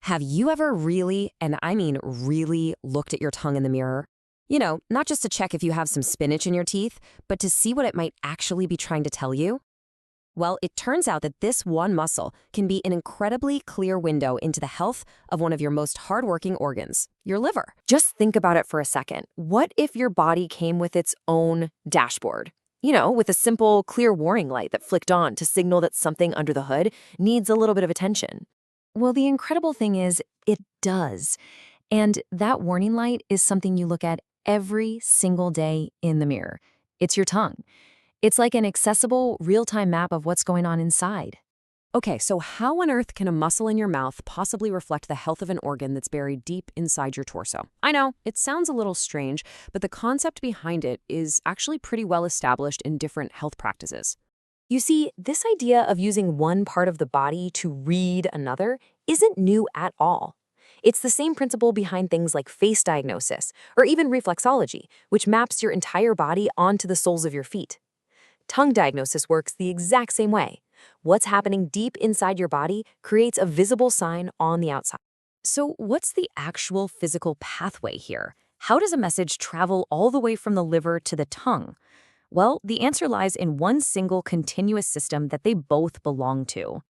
Have you ever really, and I mean really, looked at your tongue in the mirror? Not just to check if you have some spinach in your teeth, but to see what it might actually be trying to tell you? Well, it turns out that this one muscle can be an incredibly clear window into the health of one of your most hardworking organs, your liver. Just think about it for a second. What if your body came with its own dashboard? With a simple, clear warning light that flicked on to signal that something under the hood needs a little bit of attention. Well, the incredible thing is, it does. And that warning light is something you look at every single day in the mirror. It's your tongue. It's like an accessible, real-time map of what's going on inside. Okay, so how on earth can a muscle in your mouth possibly reflect the health of an organ that's buried deep inside your torso? I know, it sounds a little strange, but the concept behind it is actually pretty well established in different health practices. You see, this idea of using one part of the body to read another isn't new at all. It's the same principle behind things like face diagnosis, or even reflexology, which maps your entire body onto the soles of your feet. Tongue diagnosis works the exact same way. What's happening deep inside your body creates a visible sign on the outside. So what's the actual physical pathway here? How does a message travel all the way from the liver to the tongue? Well, the answer lies in one single continuous system that they both belong to.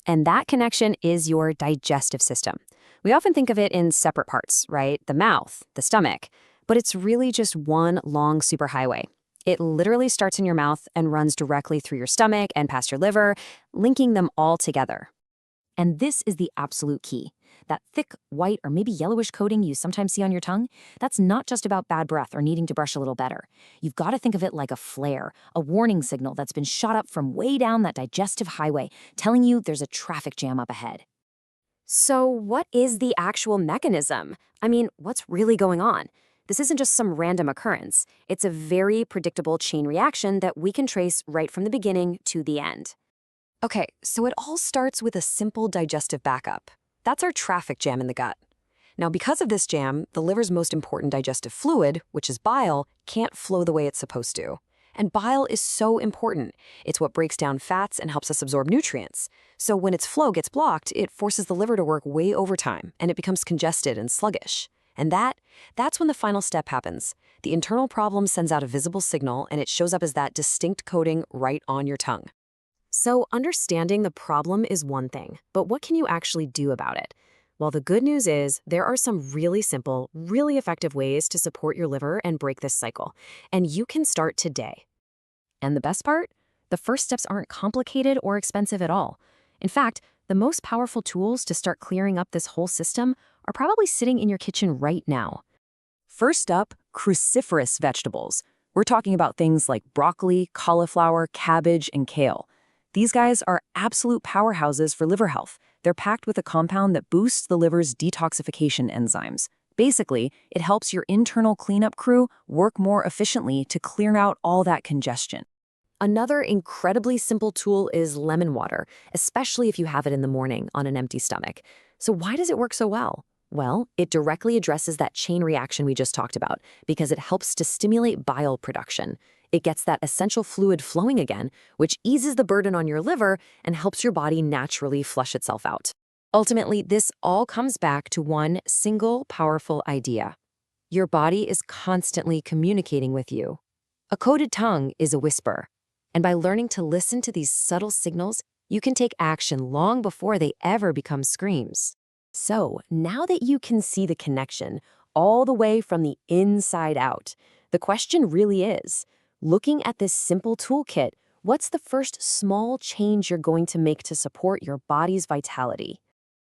And that connection is your digestive system. We often think of it in separate parts, right? The mouth, the stomach. But it's really just one long superhighway. It literally starts in your mouth and runs directly through your stomach and past your liver, linking them all together. And this is the absolute key. That thick, white, or maybe yellowish coating you sometimes see on your tongue, that's not just about bad breath or needing to brush a little better. You've got to think of it like a flare, a warning signal that's been shot up from way down that digestive highway, telling you there's a traffic jam up ahead. So what is the actual mechanism? I mean, what's really going on? This isn't just some random occurrence. It's a very predictable chain reaction that we can trace right from the beginning to the end. Okay, so it all starts with a simple digestive backup. That's our traffic jam in the gut. Now, because of this jam, the liver's most important digestive fluid, which is bile, can't flow the way it's supposed to. And bile is so important. It's what breaks down fats and helps us absorb nutrients. So when its flow gets blocked, it forces the liver to work way overtime, and it becomes congested and sluggish. And that's when the final step happens. The internal problem sends out a visible signal, and it shows up as that distinct coating right on your tongue. So understanding the problem is one thing, but what can you actually do about it? Well, the good news is there are some really simple, really effective ways to support your liver and break this cycle, and you can start today. And the best part? The first steps aren't complicated or expensive at all. In fact, the most powerful tools to start clearing up this whole system are probably sitting in your kitchen right now. First up, cruciferous vegetables. We're talking about things like broccoli, cauliflower, cabbage, and kale. These guys are absolute powerhouses for liver health. They're packed with a compound that boosts the liver's detoxification enzymes. Basically, it helps your internal cleanup crew work more efficiently to clear out all that congestion. Another incredibly simple tool is lemon water, especially if you have it in the morning on an empty stomach. So why does it work so well? Well, it directly addresses that chain reaction we just talked about because it helps to stimulate bile production. It gets that essential fluid flowing again, which eases the burden on your liver and helps your body naturally flush itself out. Ultimately, this all comes back to one single powerful idea. Your body is constantly communicating with you. A coated tongue is a whisper. And by learning to listen to these subtle signals, you can take action long before they ever become screams. So, now that you can see the connection all the way from the inside out, the question really is, looking at this simple toolkit, what's the first small change you're going to make to support your body's vitality?